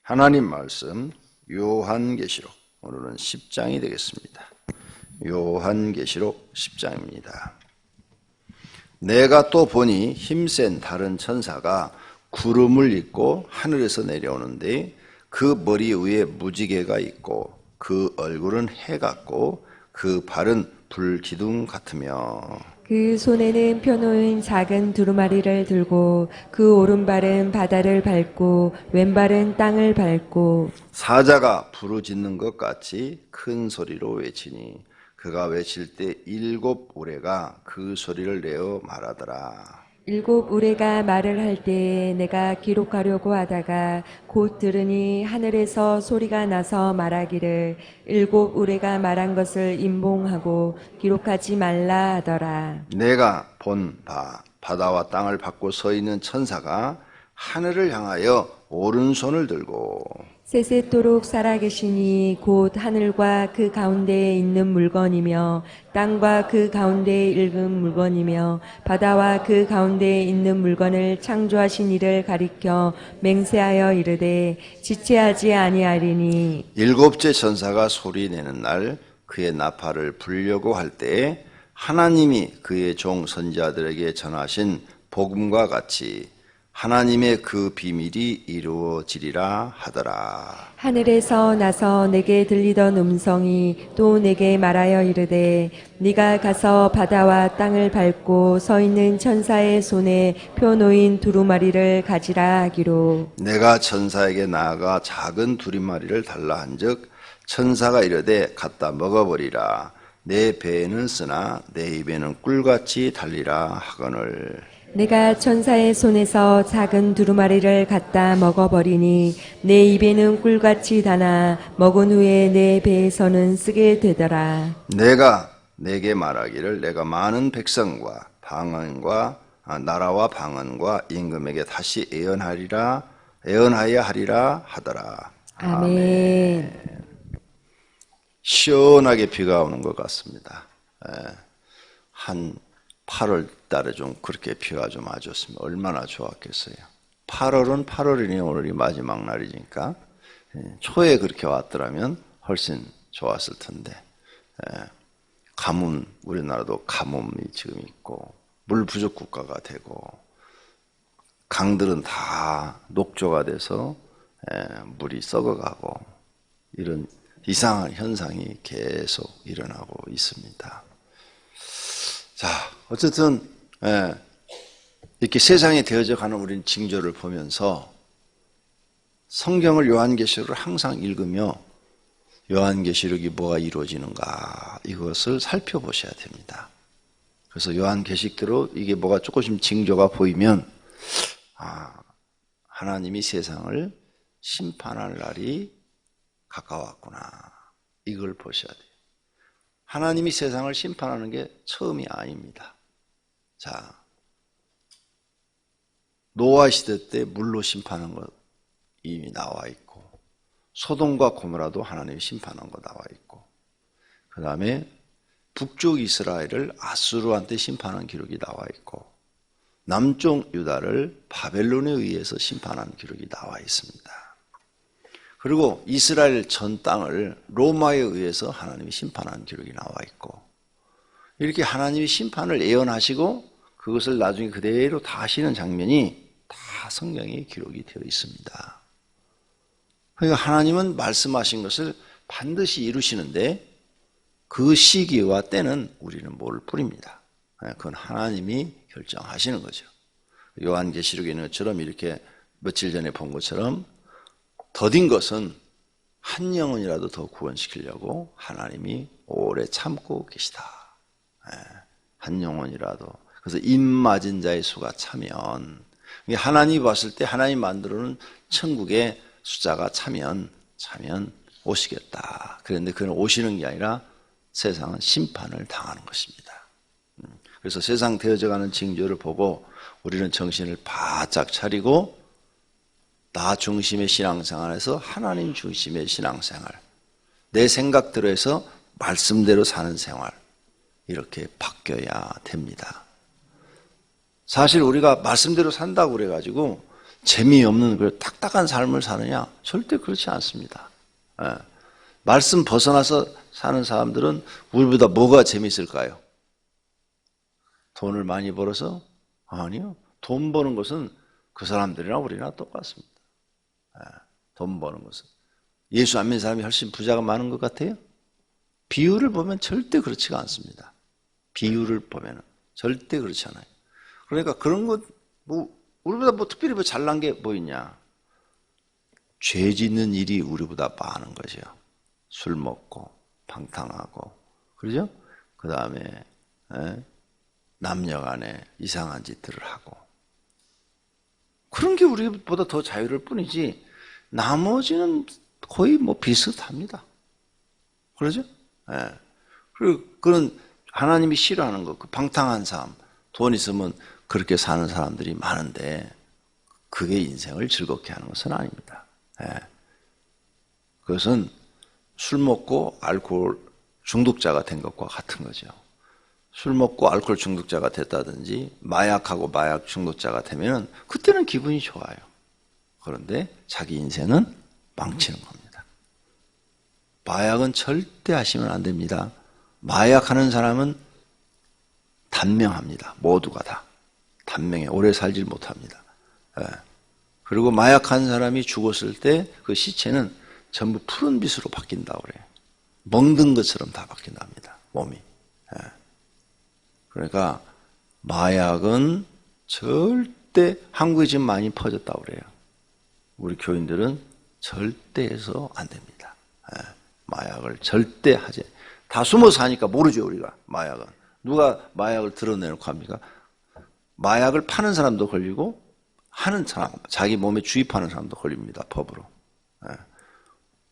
하나님 말씀 요한계시록 오늘은 10장이 되겠습니다. 요한계시록 10장입니다. 내가 또 보니 힘센 다른 천사가 구름을 입고 하늘에서 내려오는데 그 머리 위에 무지개가 있고 그 얼굴은 해 같고 그 발은 불기둥 같으며 그 손에는 펴놓은 작은 두루마리를 들고 그 오른발은 바다를 밟고 왼발은 땅을 밟고 사자가 부르짖는 것 같이 큰 소리로 외치니 그가 외칠 때 7 우레가 그 소리를 내어 말하더라. 7 우레가 말을 할 때에 내가 기록하려고 하다가 곧 들으니 하늘에서 소리가 나서 말하기를 7 우레가 말한 것을 임봉하고 기록하지 말라 하더라. 내가 본 바다와 땅을 밟고 서 있는 천사가 하늘을 향하여 오른손을 들고 세세토록 살아계시니 곧 하늘과 그 가운데에 있는 물건이며 땅과 그 가운데에 읽은 물건이며 바다와 그 가운데에 있는 물건을 창조하신 이를 가리켜 맹세하여 이르되 지체하지 아니하리니 7째 천사가 소리내는 날 그의 나팔을 불려고 할 때에 하나님이 그의 종 선지자들에게 전하신 복음과 같이 하나님의 그 비밀이 이루어지리라 하더라. 하늘에서 나서 내게 들리던 음성이 또 내게 말하여 이르되 네가 가서 바다와 땅을 밟고 서 있는 천사의 손에 펴놓인 두루마리를 가지라 하기로. 내가 천사에게 나아가 작은 두루마리를 달라 한즉 천사가 이르되 갖다 먹어버리라. 내 배에는 쓰나 내 입에는 꿀같이 달리라 하거늘. 내가 천사의 손에서 작은 두루마리를 갖다 먹어버리니 내 입에는 꿀같이 다나 먹은 후에 내 배에서는 쓰게 되더라. 내가 내게 말하기를 내가 많은 백성과 나라와 방언과 임금에게 다시 예언하여 하리라 하더라. 아멘. 시원하게 비가 오는 것 같습니다. 한 8월 달에 좀 그렇게 비가 좀 와줬으면 얼마나 좋았겠어요. 8월은 8월이니 오늘이 마지막 날이니까 초에 그렇게 왔더라면 훨씬 좋았을 텐데 가뭄, 우리나라도 가뭄이 지금 있고 물 부족 국가가 되고 강들은 다 녹조가 돼서 물이 썩어가고 이런 이상한 현상이 계속 일어나고 있습니다. 자, 어쨌든 이렇게 세상에 되어져 가는 우리는 징조를 보면서 성경을 요한계시록을 항상 읽으며 요한계시록이 뭐가 이루어지는가 이것을 살펴보셔야 됩니다. 그래서 요한계시록대로 이게 뭐가 조금씩 징조가 보이면 하나님이 세상을 심판할 날이 가까웠구나 이걸 보셔야 돼요. 하나님이 세상을 심판하는 게 처음이 아닙니다. 자, 노아 시대 때 물로 심판한 것 이미 나와 있고 소돔과 고모라도 하나님이 심판한 거 나와 있고 그 다음에 북쪽 이스라엘을 아수르한테 심판한 기록이 나와 있고 남쪽 유다를 바벨론에 의해서 심판한 기록이 나와 있습니다. 그리고 이스라엘 전 땅을 로마에 의해서 하나님이 심판한 기록이 나와 있고 이렇게 하나님이 심판을 예언하시고 그것을 나중에 그대로 다 하시는 장면이 다 성경에 기록이 되어 있습니다. 그러니까 하나님은 말씀하신 것을 반드시 이루시는데 그 시기와 때는 우리는 모를 뿐입니다. 그건 하나님이 결정하시는 거죠. 요한계시록에 있는 것처럼 이렇게 며칠 전에 본 것처럼 더딘 것은 한 영혼이라도 더 구원시키려고 하나님이 오래 참고 계시다. 한 영혼이라도. 그래서 입 맞은 자의 수가 차면 하나님이 봤을 때 하나님 만들어 놓은 천국의 숫자가 차면 오시겠다. 그런데 그는 오시는 게 아니라 세상은 심판을 당하는 것입니다. 그래서 세상 되어져가는 징조를 보고 우리는 정신을 바짝 차리고 나 중심의 신앙생활에서 하나님 중심의 신앙생활, 내 생각대로 해서 말씀대로 사는 생활 이렇게 바뀌어야 됩니다. 사실 우리가 말씀대로 산다고 그래가지고 재미없는 그 딱딱한 삶을 사느냐? 절대 그렇지 않습니다. 예. 말씀 벗어나서 사는 사람들은 우리보다 뭐가 재미있을까요? 돈을 많이 벌어서? 아니요. 돈 버는 것은 그 사람들이나 우리나 똑같습니다. 예. 돈 버는 것은. 예수 안 믿는 사람이 훨씬 부자가 많은 것 같아요? 비율을 보면 절대 그렇지가 않습니다. 비율을 보면 절대 그렇지 않아요. 그러니까 그런 것, 우리보다 특별히 잘난 게 뭐 있냐? 죄 짓는 일이 우리보다 많은 거죠. 술 먹고, 방탕하고, 그러죠? 그 다음에, 남녀 간에 이상한 짓들을 하고. 그런 게 우리보다 더 자유로울 뿐이지, 나머지는 거의 비슷합니다. 그러죠? 예. 그리고 그런 하나님이 싫어하는 거, 그 방탕한 삶, 돈 있으면 그렇게 사는 사람들이 많은데, 그게 인생을 즐겁게 하는 것은 아닙니다. 예. 그것은 술 먹고 알코올 중독자가 된 것과 같은 거죠. 술 먹고 알코올 중독자가 됐다든지 마약하고 마약 중독자가 되면 그때는 기분이 좋아요. 그런데 자기 인생은 망치는 겁니다. 마약은 절대 하시면 안 됩니다. 마약하는 사람은 단명합니다. 모두가 다. 단명해. 오래 살질 못합니다. 예. 그리고 마약한 사람이 죽었을 때 그 시체는 전부 푸른 빛으로 바뀐다고 그래요. 멍든 것처럼 다 바뀐답니다. 몸이. 예. 그러니까 마약은 절대 한국에 지금 많이 퍼졌다고 그래요. 우리 교인들은 절대 해서 안 됩니다. 예. 마약을 절대 하지. 다 숨어서 하니까 모르죠, 우리가. 마약은. 누가 마약을 드러내놓고 합니까? 마약을 파는 사람도 걸리고 하는 사람, 자기 몸에 주입하는 사람도 걸립니다. 법으로. 예.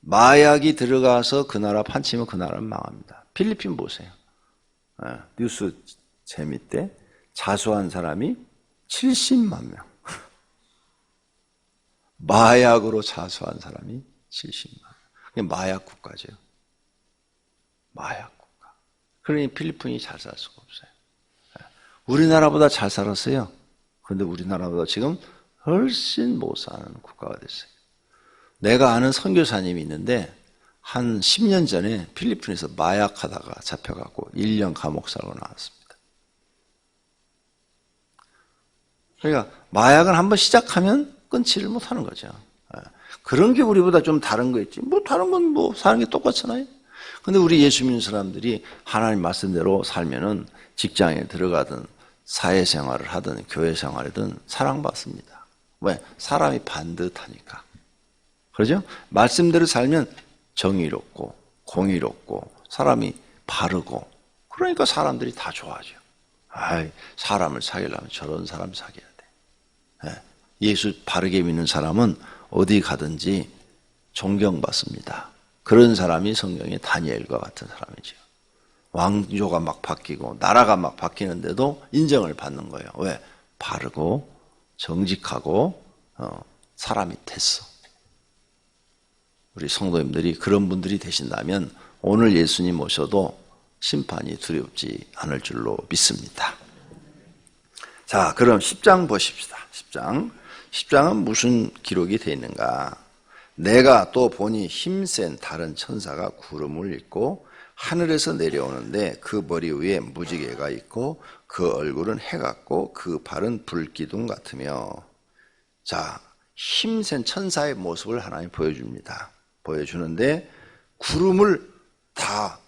마약이 들어가서 그 나라 판치면 그 나라는 망합니다. 필리핀 보세요. 예. 뉴스 재밌대. 자수한 사람이 70만 명. 마약으로 자수한 사람이 70만 명. 마약 국가죠. 마약 국가. 그러니 필리핀이 잘 살 수가 없어요. 예. 우리나라보다 잘 살았어요. 그런데 우리나라보다 지금 훨씬 못 사는 국가가 됐어요. 내가 아는 선교사님이 있는데 한 10년 전에 필리핀에서 마약하다가 잡혀갖고 1년 감옥 살고 나왔습니다. 그러니까 마약을 한번 시작하면 끊지를 못하는 거죠. 그런 게 우리보다 좀 다른 거 있지. 다른 건 사는 게 똑같잖아요. 근데 우리 예수 믿는 사람들이 하나님 말씀대로 살면은 직장에 들어가든 사회생활을 하든 교회생활이든 사랑받습니다. 왜? 사람이 반듯하니까. 그러죠? 말씀대로 살면 정의롭고 공의롭고 사람이 바르고 그러니까 사람들이 다 좋아하죠. 사람을 사귀려면 저런 사람 사귀어야 돼. 예수 바르게 믿는 사람은 어디 가든지 존경받습니다. 그런 사람이 성경의 다니엘과 같은 사람이죠. 왕조가 막 바뀌고 나라가 막 바뀌는데도 인정을 받는 거예요. 왜? 바르고 정직하고 사람이 됐어. 우리 성도님들이 그런 분들이 되신다면 오늘 예수님 오셔도 심판이 두렵지 않을 줄로 믿습니다. 자, 그럼 10장 보십시다. 10장은 무슨 기록이 되어 있는가? 내가 또 보니 힘센 다른 천사가 구름을 입고 하늘에서 내려오는데 그 머리 위에 무지개가 있고 그 얼굴은 해 같고 그 발은 불기둥 같으며. 자, 힘센 천사의 모습을 하나님 보여줍니다. 보여주는데 구름을 다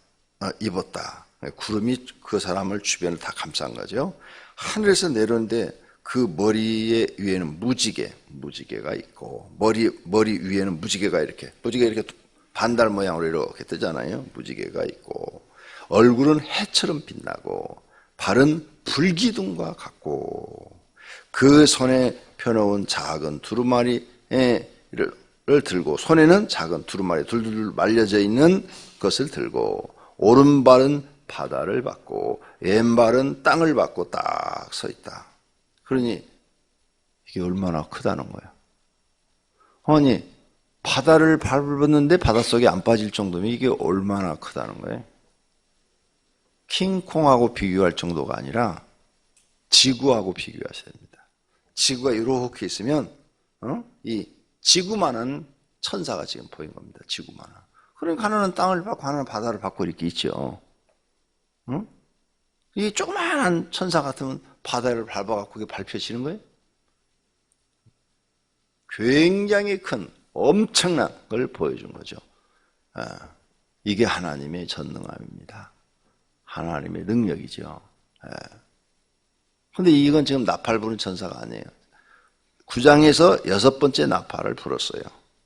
입었다. 구름이 그 사람을 주변을 다 감싼 거죠. 하늘에서 내려오는데 그 머리 위에는 무지개가 있고 머리 위에는 무지개가 이렇게 반달 모양으로 이렇게 뜨잖아요. 무지개가 있고 얼굴은 해처럼 빛나고 발은 불기둥과 같고 그 손에 펴놓은 작은 두루마리를 들고 손에는 작은 두루마리 둘둘 말려져 있는 것을 들고 오른발은 바다를 받고 왼발은 땅을 받고 딱 서 있다. 그러니 이게 얼마나 크다는 거야. 아니 바다를 밟았는데 바닷속에 안 빠질 정도면 이게 얼마나 크다는 거예요. 킹콩하고 비교할 정도가 아니라 지구하고 비교하셔야 됩니다. 지구가 이렇게 있으면 이 지구만한 천사가 지금 보인 겁니다. 지구만한. 그러니까 하나는 땅을 받고 하나는 바다를 받고 이렇게 있죠. 이 조그마한 천사 같으면 바다를 밟아갖고 그게 밟혀지는 거예요? 굉장히 큰 엄청난 걸 보여준 거죠. 이게 하나님의 전능함입니다. 하나님의 능력이죠. 그런데 이건 지금 나팔 부는 천사가 아니에요. 9장에서 6번째 나팔을 불었어요.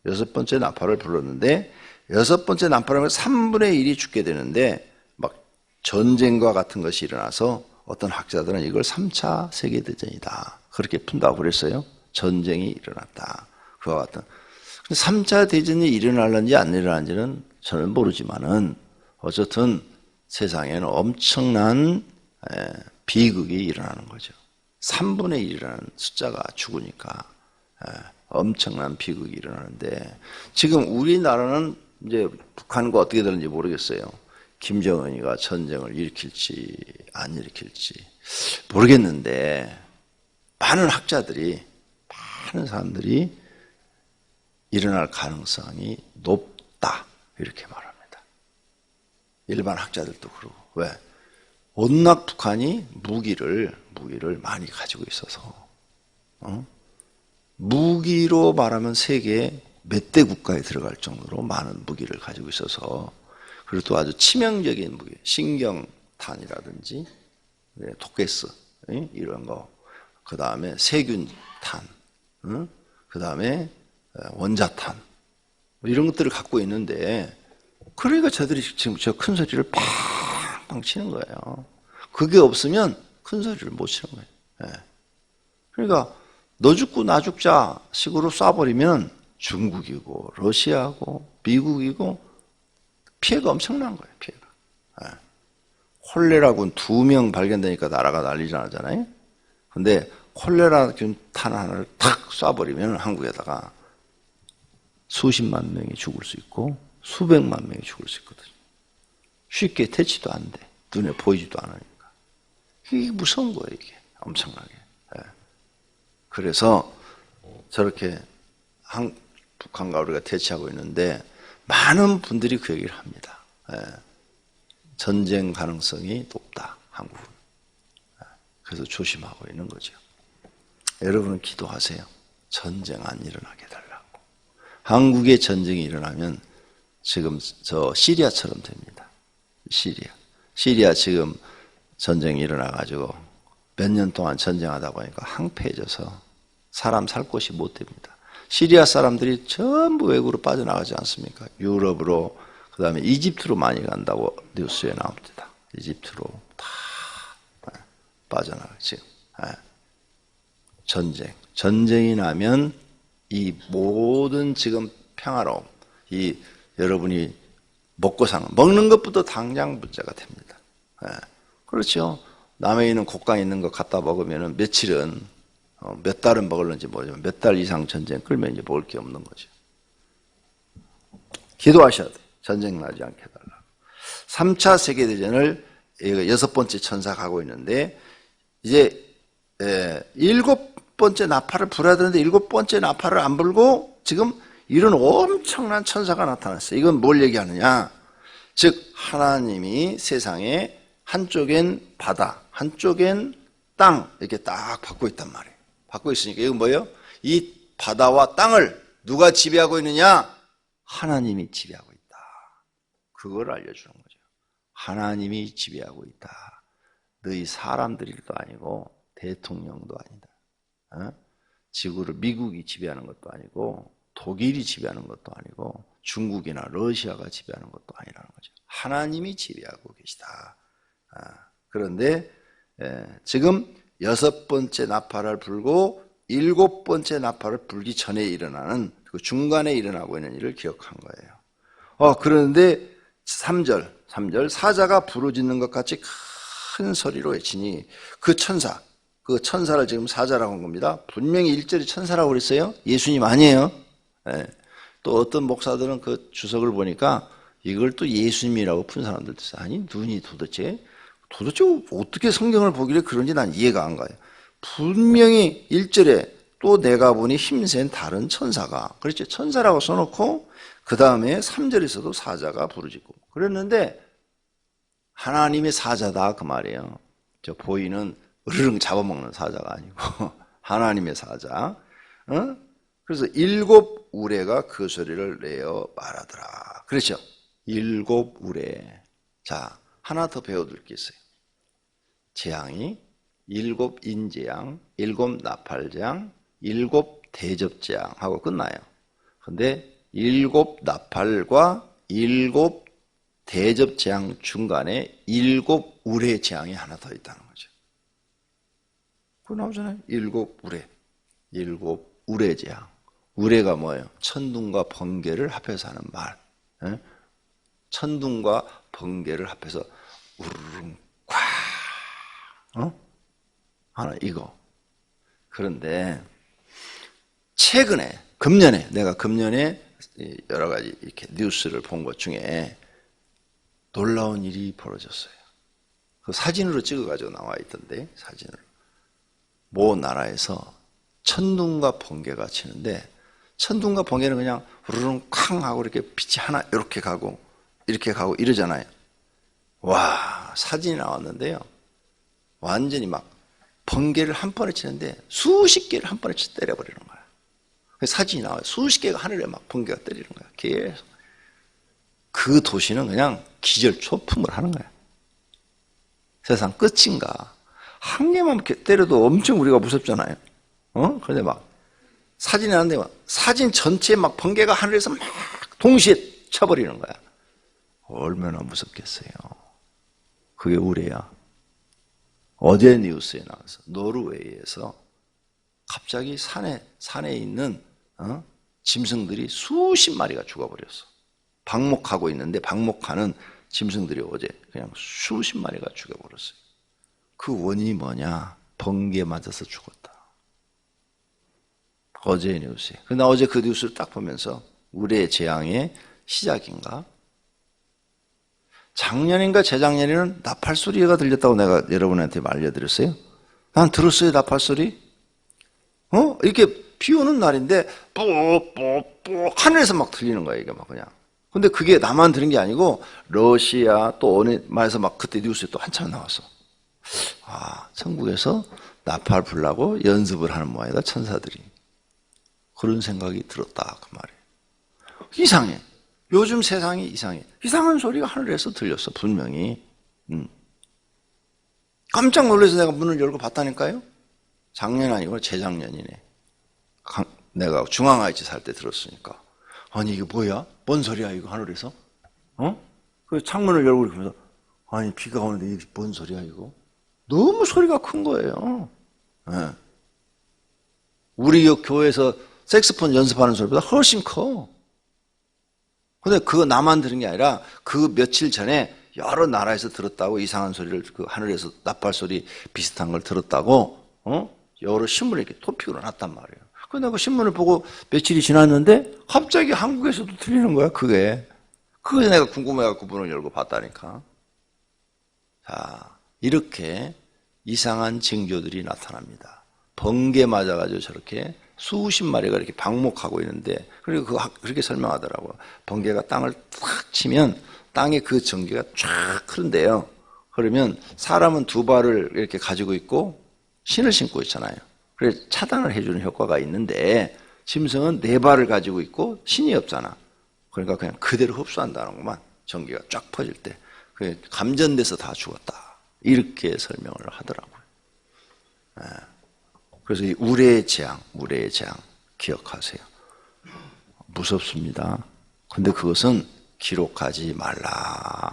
6번째 나팔을 불었는데 6번째 나팔하면 3분의 1이 죽게 되는데 막 전쟁과 같은 것이 일어나서 어떤 학자들은 이걸 3차 세계대전이다. 그렇게 푼다고 그랬어요. 전쟁이 일어났다. 그와 같은. 근데 3차 대전이 일어날는지 안 일어나는지는 저는 모르지만은 어쨌든 세상에는 엄청난 비극이 일어나는 거죠. 3분의 1이라는 숫자가 죽으니까 엄청난 비극이 일어나는데 지금 우리나라는 이제 북한과 어떻게 되는지 모르겠어요. 김정은이가 전쟁을 일으킬지 안 일으킬지 모르겠는데 많은 학자들이 많은 사람들이 일어날 가능성이 높다 이렇게 말합니다. 일반 학자들도 그러고. 왜? 워낙 북한이 무기를 많이 가지고 있어서 무기로 말하면 세계 몇 대 국가에 들어갈 정도로 많은 무기를 가지고 있어서 그리고 또 아주 치명적인 무기, 신경탄이라든지 토게스 이런 거, 그 다음에 세균탄, 그 다음에 원자탄 이런 것들을 갖고 있는데 그러니까 저들이 지금 저 큰 소리를 팡팡 치는 거예요. 그게 없으면 큰 소리를 못 치는 거예요. 그러니까 너 죽고 나 죽자 식으로 쏴버리면 중국이고 러시아고 미국이고 피해가 엄청난 거예요. 피해가. 콜레라군 2명 발견되니까 나라가 난리 나잖아요. 근데 콜레라균 탄 하나를 탁 쏴버리면 한국에다가 수십만 명이 죽을 수 있고 수백만 명이 죽을 수 있거든요. 쉽게 퇴치도 안 돼. 눈에 보이지도 않으니까. 이게 무서운 거예요, 이게. 엄청나게. 그래서 저렇게 북한과 우리가 대치하고 있는데 많은 분들이 그 얘기를 합니다. 전쟁 가능성이 높다, 한국은. 그래서 조심하고 있는 거죠. 여러분은 기도하세요. 전쟁 안 일어나게 해달라고. 한국에 전쟁이 일어나면 지금 저 시리아처럼 됩니다. 시리아 지금 전쟁이 일어나가지고 몇 년 동안 전쟁하다 보니까 항폐해져서 사람 살 곳이 못 됩니다. 시리아 사람들이 전부 외국으로 빠져나가지 않습니까? 유럽으로, 그 다음에 이집트로 많이 간다고 뉴스에 나옵니다. 이집트로 다 빠져나가지. 전쟁이 나면 이 모든 지금 평화로움, 이 여러분이 먹고 사는, 먹는 것부터 당장 문제가 됩니다. 그렇죠. 남해 있는 곡간에 있는 거 갖다 먹으면 며칠은, 몇 달은 먹을는지 모르지만 몇 달 이상 전쟁 끌면 이제 먹을 게 없는 거죠. 기도하셔야 돼요. 전쟁 나지 않게 해달라고. 3차 세계대전을 6번째 천사가 하고 있는데, 이제 7번째 나팔을 불어야 되는데 7번째 나팔을 안 불고 지금 이런 엄청난 천사가 나타났어요. 이건 뭘 얘기하느냐? 즉 하나님이 세상에 한쪽엔 바다, 한쪽엔 땅 이렇게 딱 받고 있단 말이에요. 받고 있으니까 이건 뭐예요? 이 바다와 땅을 누가 지배하고 있느냐? 하나님이 지배하고 있다. 그걸 알려주는 거죠. 하나님이 지배하고 있다. 너희 사람들도 아니고 대통령도 아니다. 지구를 미국이 지배하는 것도 아니고 독일이 지배하는 것도 아니고 중국이나 러시아가 지배하는 것도 아니라는 거죠. 하나님이 지배하고 계시다. 그런데 지금 6번째 나팔을 불고 7번째 나팔을 불기 전에 일어나는 그 중간에 일어나고 있는 일을 기억한 거예요. 그런데 3절 사자가 부르짖는 것 같이 큰 소리로 외치니 그 천사를 지금 사자라고 한 겁니다. 분명히 1절이 천사라고 그랬어요. 예수님 아니에요. 또 어떤 목사들은 그 주석을 보니까 이걸 또 예수님이라고 푼 사람들도 있어요. 아니 눈이 도대체 어떻게 성경을 보길래 그런지 난 이해가 안 가요. 분명히 1절에 또 내가 보니 힘센 다른 천사가, 그렇지, 천사라고 써놓고 그 다음에 3절에서도 사자가 부르짖고 그랬는데 하나님의 사자다 그 말이에요. 저 보이는 으르릉 잡아먹는 사자가 아니고 하나님의 사자. 그래서 7 우레가 그 소리를 내어 말하더라. 그렇죠? 7 우레. 자, 하나 더 배워둘 게 있어요. 재앙이 7 인재앙, 7 나팔재앙, 7 대접재앙하고 끝나요. 근데 7 나팔과 7 대접재앙 중간에 7 우레재앙이 하나 더 있다는 거죠. 그거 나오잖아요. 7 우레. 7 우레재앙. 우레가 뭐예요? 천둥과 번개를 합해서 하는 말. 예? 천둥과 번개를 합해서 우르릉 꽉 하나 이거. 그런데 최근에 내가 금년에 여러 가지 이렇게 뉴스를 본 것 중에 놀라운 일이 벌어졌어요. 그 사진으로 찍어가지고 나와 있던데, 사진을. 모 나라에서 천둥과 번개가 치는데, 천둥과 번개는 그냥 우르릉 쾅 하고 이렇게 빛이 하나 이렇게 가고 이러잖아요. 와, 사진이 나왔는데요. 완전히 막 번개를 한 번에 치는데 수십 개를 한 번에 때려버리는 거야. 사진이 나와요. 수십 개가 하늘에 막 번개가 때리는 거야. 계속. 그 도시는 그냥 기절초풍을 하는 거야. 세상 끝인가. 한 개만 때려도 엄청 우리가 무섭잖아요. 그런데 막 사진이 나는데 막 사진 전체에 막 번개가 하늘에서 막 동시에 쳐버리는 거야. 얼마나 무섭겠어요. 그게 우레야. 어제 뉴스에 나와서 노르웨이에서 갑자기 산에 있는 짐승들이 수십 마리가 죽어버렸어. 방목하고 있는데 방목하는 짐승들이 어제 그냥 수십 마리가 죽어버렸어요. 그 원인이 뭐냐? 번개 맞아서 죽었다. 어제 뉴스에. 나 어제 그 뉴스를 딱 보면서 우리의 재앙의 시작인가? 작년인가 재작년에는 나팔 소리가 들렸다고 내가 여러분한테 알려드렸어요. 난 들었어요, 나팔 소리. 이렇게 비 오는 날인데 뽀뽀뽀 하늘에서 막 들리는 거야, 이게 막 그냥. 근데 그게 나만 들은 게 아니고 러시아 또 어느 말에서 막 그때 뉴스에 또 한참 나왔어. 아, 천국에서 나팔 불라고 연습을 하는 모양이다, 천사들이. 그런 생각이 들었다, 그 말이에요. 이상해. 요즘 세상이 이상해. 이상한 소리가 하늘에서 들렸어, 분명히. 깜짝 놀라서 내가 문을 열고 봤다니까요? 작년 아니고 재작년이네. 내가 중앙아이치 살 때 들었으니까. 아니, 이게 뭐야? 뭔 소리야, 이거 하늘에서? 그 창문을 열고 이렇게 보면서, 아니, 비가 오는데 이게 뭔 소리야, 이거? 너무 소리가 큰 거예요. 네. 우리 교회에서 색스폰 연습하는 소리보다 훨씬 커. 근데 그거 나만 들은 게 아니라 그 며칠 전에 여러 나라에서 들었다고, 이상한 소리를 그 하늘에서 나팔 소리 비슷한 걸 들었다고, 여러 신문에 이렇게 토픽으로 놨단 말이에요. 그래서 내가 신문을 보고 며칠이 지났는데 갑자기 한국에서도 들리는 거야, 그게. 그게 내가 궁금해갖고 문을 열고 봤다니까. 자, 이렇게 이상한 징조들이 나타납니다. 번개 맞아가지고 저렇게 수십 마리가 이렇게 방목하고 있는데, 그리고 그렇게 설명하더라고요. 번개가 땅을 탁 치면 땅에 그 전기가 쫙 흐른대요. 그러면 사람은 2발을 이렇게 가지고 있고 신을 신고 있잖아요. 그래서 차단을 해주는 효과가 있는데 짐승은 4발을 가지고 있고 신이 없잖아. 그러니까 그냥 그대로 흡수한다는구만. 전기가 쫙 퍼질 때. 감전돼서 다 죽었다. 이렇게 설명을 하더라고요. 그래서 이 우레의 재앙 기억하세요. 무섭습니다. 근데 그것은 기록하지 말라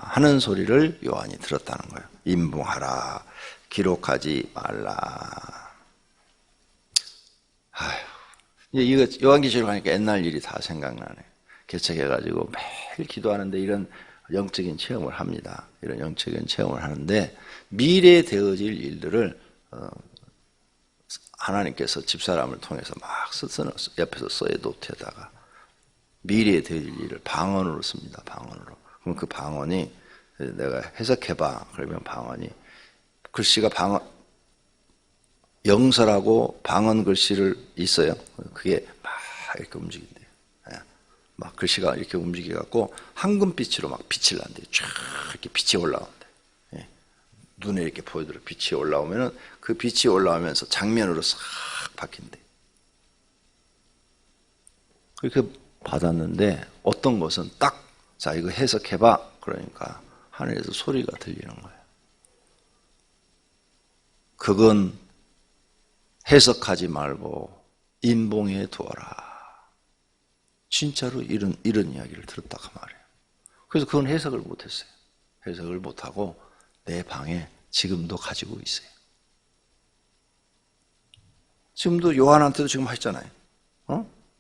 하는 소리를 요한이 들었다는 거예요. 임봉하라. 기록하지 말라. 아휴, 이거 요한계시록 하니까 옛날 일이 다 생각나네. 개척해가지고 매일 기도하는데 이런 영적인 체험을 합니다. 이런 영적인 체험을 하는데 미래에 되어질 일들을 하나님께서 집사람을 통해서 막 옆에서 써요, 노트에다가. 미래에 될 일을 방언으로 씁니다, 방언으로. 그럼 그 방언이 내가 해석해봐. 그러면 방언이, 글씨가 영설하고 방언 글씨를 있어요. 그게 막 이렇게 움직인대요. 막 글씨가 이렇게 움직여갖고 황금빛으로 막 빛을 난대요. 쫙 이렇게 빛이 올라온대. 눈에 이렇게 보여들어 빛이 올라오면은 그 빛이 올라오면서 장면으로 싹 바뀐대. 그렇게 받았는데 어떤 것은 딱, 자, 이거 해석해봐. 그러니까 하늘에서 소리가 들리는 거예요. 그건 해석하지 말고 인봉해 두어라. 진짜로 이런 이야기를 들었다 그 말이에요. 그래서 그건 해석을 못했어요. 해석을 못하고 내 방에 지금도 가지고 있어요. 지금도 요한한테도 지금 하셨잖아요.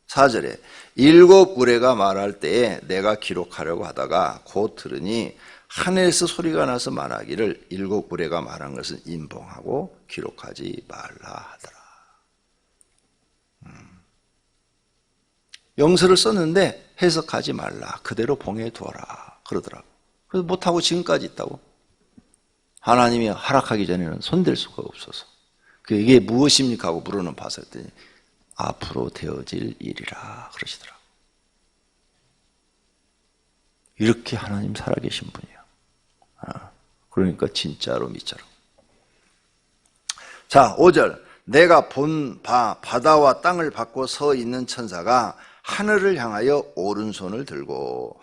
4절에 7 의뢰가 말할 때에 내가 기록하려고 하다가 곧 들으니 하늘에서 소리가 나서 말하기를 7 의뢰가 말한 것은 인봉하고 기록하지 말라 하더라. 영서를 썼는데 해석하지 말라. 그대로 봉해 두어라. 그러더라고. 그래서 못하고 지금까지 있다고. 하나님이 허락하기 전에는 손댈 수가 없어서. 이게 무엇입니까? 하고 물어는 봤을 때 앞으로 되어질 일이라 그러시더라고. 이렇게 하나님 살아계신 분이야. 그러니까 진짜로 믿자라고. 자, 5절. 내가 본 바다와 땅을 받고 서 있는 천사가 하늘을 향하여 오른손을 들고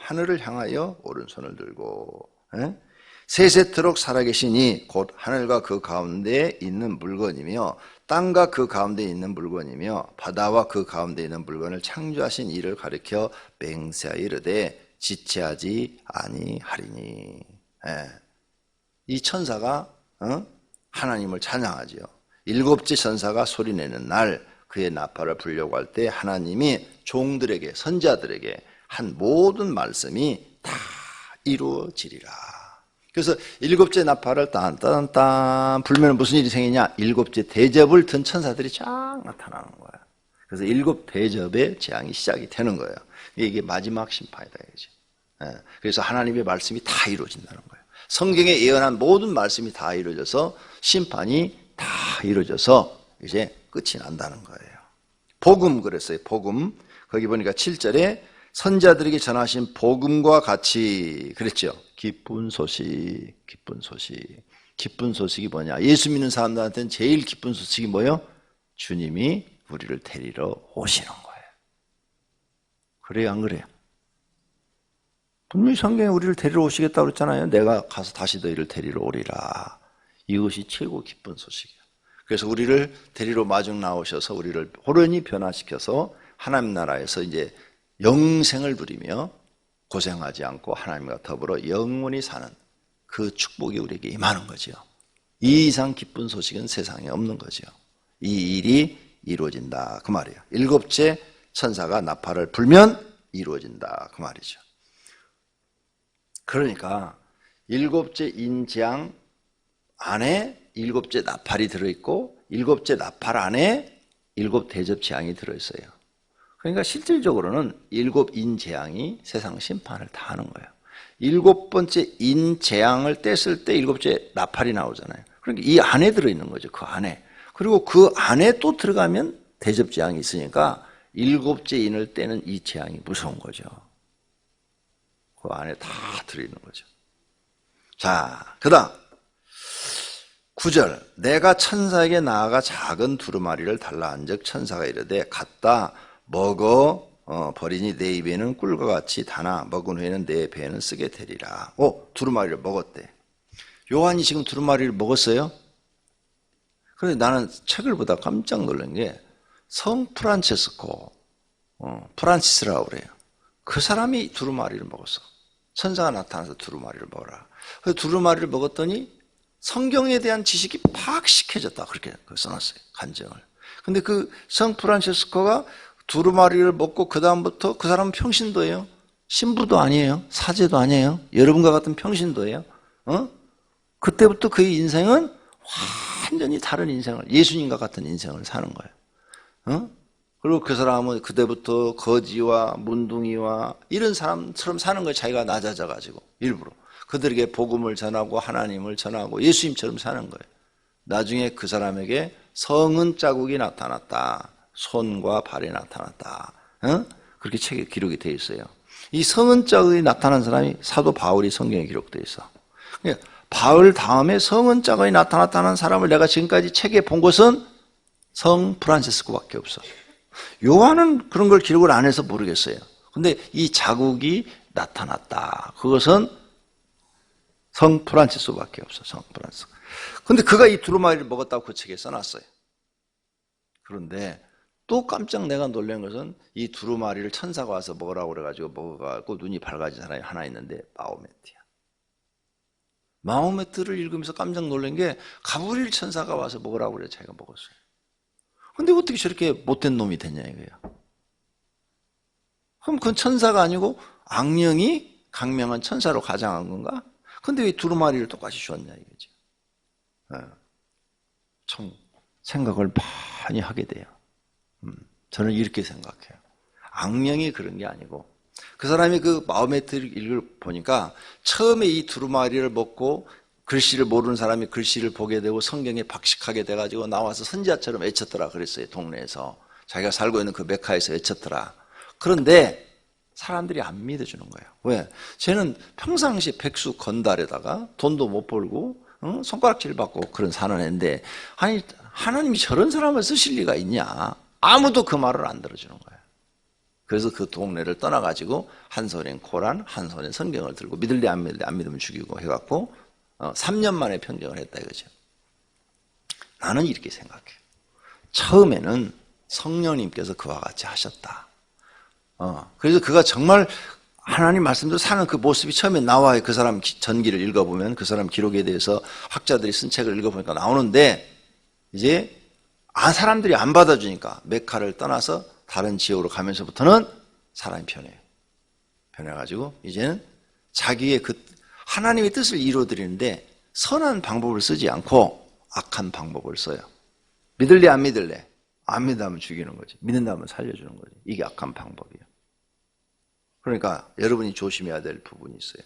세세토록 살아계시니 곧 하늘과 그 가운데에 있는 물건이며 땅과 그 가운데에 있는 물건이며 바다와 그 가운데에 있는 물건을 창조하신 이를 가리켜 맹세하여 이르되 지체하지 아니하리니. 이 천사가 하나님을 찬양하지요. 7째 천사가 소리내는 날 그의 나팔을 불려고 할 때 하나님이 종들에게, 선지자들에게 한 모든 말씀이 다 이루어지리라. 그래서 7째 나팔을 딴딴딴 불면 무슨 일이 생기냐? 7째 대접을 든 천사들이 쫙 나타나는 거예요. 그래서 7 대접의 재앙이 시작이 되는 거예요. 이게 마지막 심판이다 이거죠. 그래서 하나님의 말씀이 다 이루어진다는 거예요. 성경에 예언한 모든 말씀이 다 이루어져서 심판이 다 이루어져서 이제 끝이 난다는 거예요. 복음 그랬어요. 복음. 거기 보니까 7절에 선지자들에게 전하신 복음과 같이 그랬죠. 기쁜 소식. 기쁜 소식이 뭐냐? 예수 믿는 사람들한테는 제일 기쁜 소식이 뭐예요? 주님이 우리를 데리러 오시는 거예요. 그래요, 안 그래요? 분명히 성경에 우리를 데리러 오시겠다고 그랬잖아요. 내가 가서 다시 너희를 데리러 오리라. 이것이 최고 기쁜 소식이에요. 그래서 우리를 데리러 마중 나오셔서 우리를 호련히 변화시켜서 하나님 나라에서 이제 영생을 누리며 고생하지 않고 하나님과 더불어 영원히 사는 그 축복이 우리에게 임하는 거죠. 이 이상 기쁜 소식은 세상에 없는 거죠. 이 일이 이루어진다 그 말이에요. 7째 천사가 나팔을 불면 이루어진다 그 말이죠. 그러니까 7째 인재앙 안에 7째 나팔이 들어있고 7째 나팔 안에 7 대접 재앙이 들어있어요. 그러니까 실질적으로는 7 인재앙이 세상 심판을 다 하는 거예요. 7번째 인재앙을 뗐을 때 7째 나팔이 나오잖아요. 그러니까 이 안에 들어있는 거죠. 그 안에. 그리고 그 안에 또 들어가면 대접 재앙이 있으니까 7째 인을 떼는 이 재앙이 무서운 거죠. 그 안에 다 들어있는 거죠. 자, 그 다음 9절. 내가 천사에게 나아가 작은 두루마리를 달라 한즉 천사가 이르되 갖다 먹어 버리니 내 입에는 꿀과 같이 다나 먹은 후에는 내 배에는 쓰게 되리라. 두루마리를 먹었대. 요한이 지금 두루마리를 먹었어요? 그런데 나는 책을 보다 깜짝 놀란 게 성 프란체스코, 프란시스라고 그래요. 그 사람이 두루마리를 먹었어. 천사가 나타나서 두루마리를 먹어라. 그래서 두루마리를 먹었더니 성경에 대한 지식이 파악시켜졌다. 그렇게 써놨어요. 간증을. 근데 그 성 프란체스코가 두루마리를 먹고 그 다음부터 그 사람은 평신도예요. 신부도 아니에요. 사제도 아니에요. 여러분과 같은 평신도예요. 그때부터 그의 인생은 완전히 다른 인생을, 예수님과 같은 인생을 사는 거예요. 그리고 그 사람은 그때부터 거지와 문둥이와 이런 사람처럼 사는 거예요. 자기가 낮아져가지고 일부러 그들에게 복음을 전하고 하나님을 전하고 예수님처럼 사는 거예요. 나중에 그 사람에게 성은 자국이 나타났다. 손과 발에 나타났다. 그렇게 책에 기록이 되어 있어요. 이 성은 자국이 나타난 사람이 사도 바울이 성경에 기록되어 있어. 그러니까 바울 다음에 성은 자국이 나타났다는 사람을 내가 지금까지 책에 본 것은 성 프란시스코밖에 없어. 요한은 그런 걸 기록을 안 해서 모르겠어요. 근데 이 자국이 나타났다. 그것은 성 프란시스코밖에 없어. 성 프란시스코. 근데 그가 이 두루마리를 먹었다고 그 책에 써놨어요. 그런데 또 깜짝 내가 놀란 것은 이 두루마리를 천사가 와서 먹으라고 그래가지고 먹어가지고 눈이 밝아진 사람이 하나 있는데 마호메트야. 마호메트를 읽으면서 깜짝 놀란 게 가브리엘 천사가 와서 먹으라고 그래 자기가 먹었어요. 근데 어떻게 저렇게 못된 놈이 됐냐 이거야. 그럼 그건 천사가 아니고 악령이 강명한 천사로 가장한 건가? 근데 왜 두루마리를 똑같이 주었냐 이거죠. 참 생각을 많이 하게 돼요. 저는 이렇게 생각해요. 악령이 그런 게 아니고 그 사람이 그 마호메트를 읽어보니까 처음에 이 두루마리를 먹고 글씨를 모르는 사람이 글씨를 보게 되고 성경에 박식하게 돼가지고 나와서 선지자처럼 외쳤더라 그랬어요. 동네에서 자기가 살고 있는 그 메카에서 외쳤더라. 그런데 사람들이 안 믿어주는 거예요. 왜? 쟤는 평상시 백수 건달에다가 돈도 못 벌고 손가락질 받고 그런 사는 애인데 아니 하나님이 저런 사람을 쓰실 리가 있냐. 아무도 그 말을 안 들어주는 거예요. 그래서 그 동네를 떠나가지고 한 손엔 코란, 한 손엔 성경을 들고 믿을래 안 믿을래 안 믿으면 죽이고 해갖고 3년 만에 평정을 했다 이거죠. 나는 이렇게 생각해요. 처음에는 성령님께서 그와 같이 하셨다. 그래서 그가 정말 하나님 말씀대로 사는 그 모습이 처음에 나와요. 그 사람 전기를 읽어보면 그 사람 기록에 대해서 학자들이 쓴 책을 읽어보니까 나오는데 이제 사람들이 안 받아주니까 메카를 떠나서 다른 지역으로 가면서부터는 사람이 변해요. 변해가지고 이제는 자기의 그 하나님의 뜻을 이루어드리는데 선한 방법을 쓰지 않고 악한 방법을 써요. 믿을래 안 믿을래? 안 믿으면 죽이는 거지. 믿는다면 살려주는 거지. 이게 악한 방법이에요. 그러니까 여러분이 조심해야 될 부분이 있어요.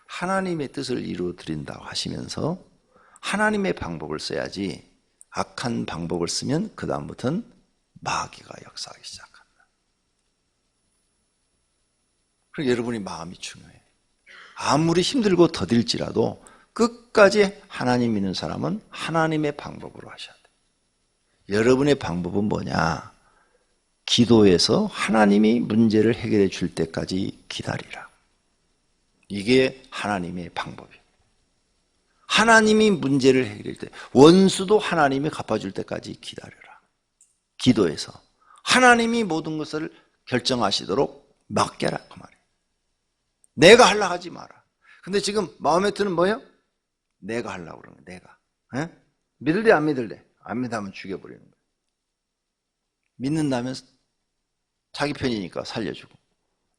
하나님의 뜻을 이루어드린다고 하시면서 하나님의 방법을 써야지 악한 방법을 쓰면 그 다음부터는 마귀가 역사하기 시작한다. 그리고 여러분이 마음이 중요해요. 아무리 힘들고 더딜지라도 끝까지 하나님 믿는 사람은 하나님의 방법으로 하셔야 돼요. 여러분의 방법은 뭐냐? 기도해서 하나님이 문제를 해결해 줄 때까지 기다리라. 이게 하나님의 방법이에요. 하나님이 문제를 해결할 때 원수도 하나님이 갚아줄 때까지 기다려라. 기도해서 하나님이 모든 것을 결정하시도록 맡겨라 그 말이에요. 내가 하려고 하지 마라. 근데 지금 마음에 드는 뭐예요? 내가 하려고 그러는 거예요. 내가. 믿을래 안 믿을래? 안 믿으면 죽여버리는 거예요. 믿는다면 자기 편이니까 살려주고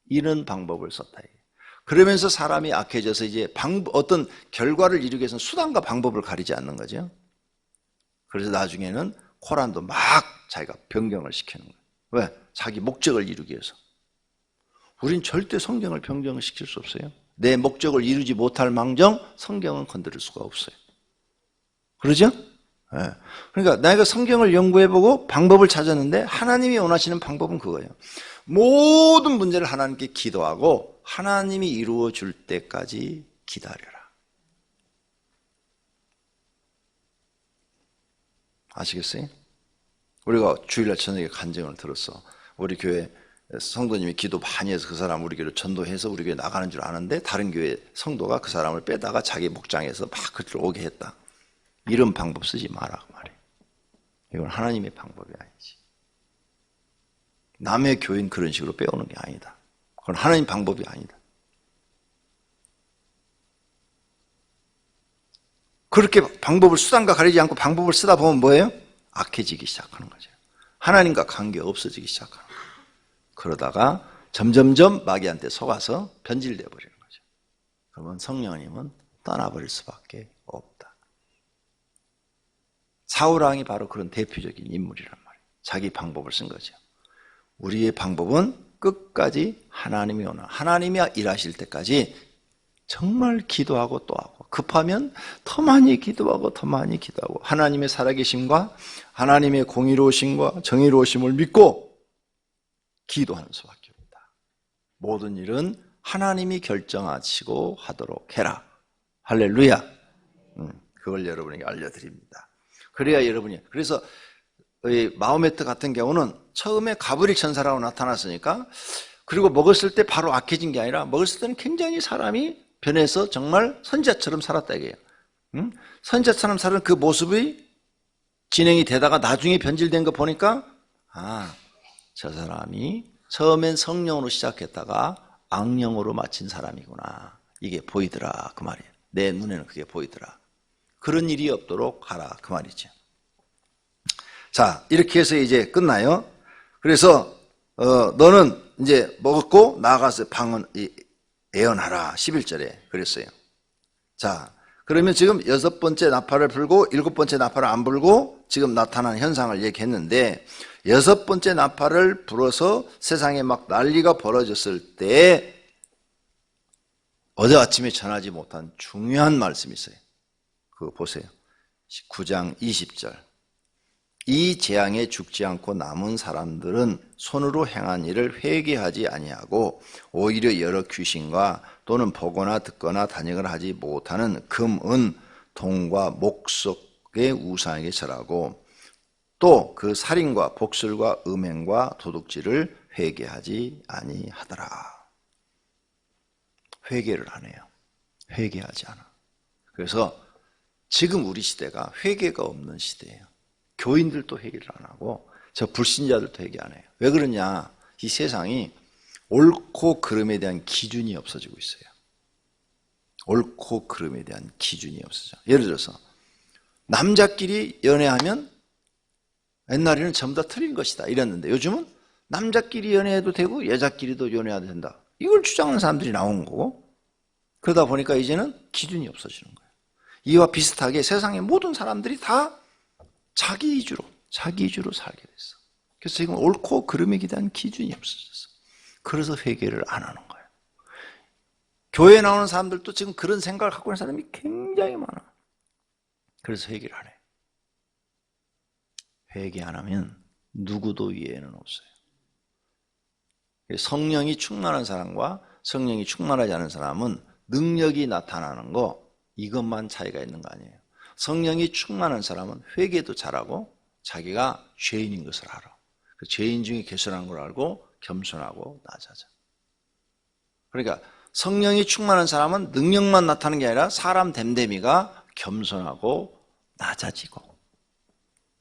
이런 방법을 썼다. 그러면서 사람이 악해져서 이제 어떤 결과를 이루기 위해서는 수단과 방법을 가리지 않는 거죠. 그래서 나중에는 코란도 막 자기가 변경을 시키는 거예요. 왜? 자기 목적을 이루기 위해서. 우린 절대 성경을 변경을 시킬 수 없어요. 내 목적을 이루지 못할 망정 성경은 건드릴 수가 없어요. 그러죠? 네. 그러니까 내가 성경을 연구해보고 방법을 찾았는데 하나님이 원하시는 방법은 그거예요. 모든 문제를 하나님께 기도하고 하나님이 이루어 줄 때까지 기다려라. 아시겠어요? 우리가 주일날 저녁에 간증을 들었어. 우리 교회 성도님이 기도 많이 해서 그 사람 우리 교회로 전도해서 우리 교회 나가는 줄 아는데 다른 교회 성도가 그 사람을 빼다가 자기 목장에서 막 그들 오게 했다. 이런 방법 쓰지 마라 그 말이에요. 이건 하나님의 방법이 아니지. 남의 교인 그런 식으로 빼오는 게 아니다. 그건 하나님 방법이 아니다. 그렇게 방법을 수단과 가리지 않고 방법을 쓰다 보면 뭐예요? 악해지기 시작하는 거죠. 하나님과 관계 없어지기 시작하는 거예요. 그러다가 점점점 마귀한테 속아서 변질되어 버리는 거죠. 그러면 성령님은 떠나버릴 수밖에 없다. 사울왕이 바로 그런 대표적인 인물이란 말이에요. 자기 방법을 쓴 거죠. 우리의 방법은 끝까지 하나님이 일하실 때까지 정말 기도하고 또 하고 급하면 더 많이 기도하고 더 많이 기도하고 하나님의 살아계심과 하나님의 공의로우심과 정의로우심을 믿고 기도하는 수밖에 없다. 모든 일은 하나님이 결정하시고 하도록 해라. 할렐루야. 그걸 여러분에게 알려드립니다. 그래야 여러분이, 그래서 마호메트 같은 경우는 처음에 가브리엘 천사라고 나타났으니까, 그리고 먹었을 때 바로 악해진 게 아니라 먹었을 때는 굉장히 사람이 변해서 정말 선지자처럼 살았다 이게요. 선지자처럼 사는 그 모습이 진행이 되다가 나중에 변질된 거 보니까 저 사람이 처음엔 성령으로 시작했다가 악령으로 마친 사람이구나. 이게 보이더라 그 말이에요. 내 눈에는 그게 보이더라. 그런 일이 없도록 하라 그 말이죠. 자, 이렇게 해서 이제 끝나요. 그래서 너는 이제 먹었고 나가서 방언 예언하라 11절에 그랬어요. 자, 그러면 지금 6번째 나팔을 불고 7번째 나팔을 안 불고 지금 나타난 현상을 얘기했는데, 6번째 나팔을 불어서 세상에 막 난리가 벌어졌을 때 어제 아침에 전하지 못한 중요한 말씀이 있어요. 그거 보세요. 9장 20절. 이 재앙에 죽지 않고 남은 사람들은 손으로 행한 일을 회개하지 아니하고 오히려 여러 귀신과 또는 보거나 듣거나 단역을 하지 못하는 금, 은, 동과 목석의 우상에게 절하고 또 그 살인과 복술과 음행과 도둑질을 회개하지 아니하더라. 회개를 안 해요. 회개하지 않아. 그래서 지금 우리 시대가 회개가 없는 시대예요. 교인들도 회개를 안 하고 저 불신자들도 회개 안 해요. 왜 그러냐? 이 세상이 옳고 그름에 대한 기준이 없어지고 있어요. 옳고 그름에 대한 기준이 없어져. 예를 들어서 남자끼리 연애하면 옛날에는 전부 다 틀린 것이다 이랬는데 요즘은 남자끼리 연애해도 되고 여자끼리도 연애해도 된다. 이걸 주장하는 사람들이 나오는 거고, 그러다 보니까 이제는 기준이 없어지는 거예요. 이와 비슷하게 세상의 모든 사람들이 다 자기 위주로 살게 됐어. 그래서 지금 옳고 그름에 대한 기준이 없어졌어. 그래서 회개를 안 하는 거예요. 교회에 나오는 사람들도 지금 그런 생각을 갖고 있는 사람이 굉장히 많아. 그래서 회개를 안 해. 회개 안 하면 누구도 이해는 없어요. 성령이 충만한 사람과 성령이 충만하지 않은 사람은 능력이 나타나는 거, 이것만 차이가 있는 거 아니에요. 성령이 충만한 사람은 회개도 잘하고 자기가 죄인인 것을 알아. 그 죄인 중에 개선한 걸 알고 겸손하고 낮아져. 그러니까 성령이 충만한 사람은 능력만 나타나는 게 아니라 사람 됨됨이가 겸손하고 낮아지고,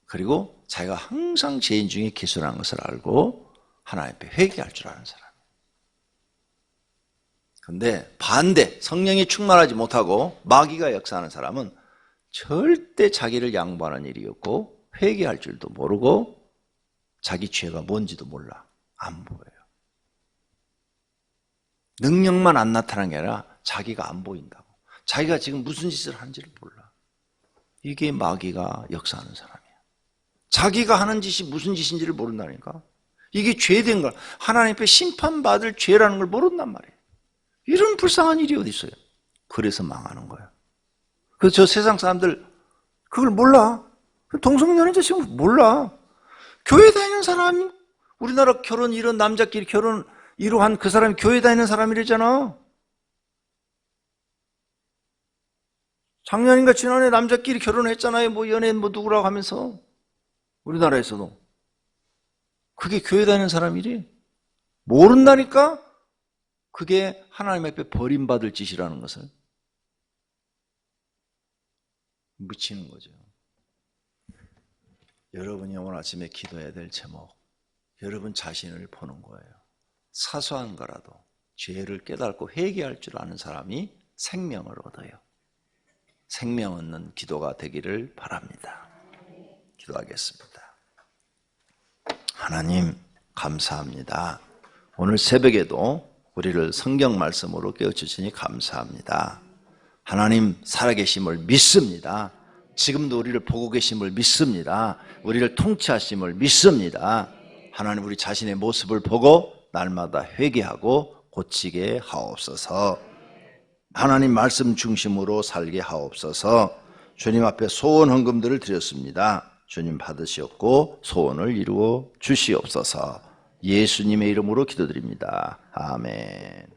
그리고 자기가 항상 죄인 중에 개선한 것을 알고 하나님 앞에 회개할 줄 아는 사람이에요. 그런데 반대, 성령이 충만하지 못하고 마귀가 역사하는 사람은 절대 자기를 양보하는 일이 없고 회개할 줄도 모르고 자기 죄가 뭔지도 몰라. 안 보여요. 능력만 안 나타나는 게 아니라 자기가 안 보인다고. 자기가 지금 무슨 짓을 하는지를 몰라. 이게 마귀가 역사하는 사람이야. 자기가 하는 짓이 무슨 짓인지를 모른다니까. 이게 죄된 걸, 하나님 앞에 심판받을 죄라는 걸 모른단 말이에요. 이런 불쌍한 일이 어디 있어요. 그래서 망하는 거예요. 그래서 저 세상 사람들 그걸 몰라. 동성연애자 지금 몰라. 교회 다니는 사람, 우리나라 결혼 이런 남자끼리 결혼 이루한 그 사람이 교회 다니는 사람이랬잖아. 작년인가 지난해 남자끼리 결혼했잖아요. 뭐 연애 뭐 누구라고 하면서. 우리나라에서도. 그게 교회 다니는 사람이래. 모른다니까? 그게 하나님 앞에 버림받을 짓이라는 것을. 묻히는 거죠. 여러분이 오늘 아침에 기도해야 될 제목, 여러분 자신을 보는 거예요. 사소한 거라도 죄를 깨닫고 회개할 줄 아는 사람이 생명을 얻어요. 생명 얻는 기도가 되기를 바랍니다. 기도하겠습니다. 하나님 감사합니다. 오늘 새벽에도 우리를 성경 말씀으로 깨워주시니 감사합니다. 하나님 살아계심을 믿습니다. 지금도 우리를 보고 계심을 믿습니다. 우리를 통치하심을 믿습니다. 하나님 우리 자신의 모습을 보고 날마다 회개하고 고치게 하옵소서. 하나님 말씀 중심으로 살게 하옵소서. 주님 앞에 소원 헌금들을 드렸습니다. 주님 받으시었고 소원을 이루어 주시옵소서. 예수님의 이름으로 기도드립니다. 아멘.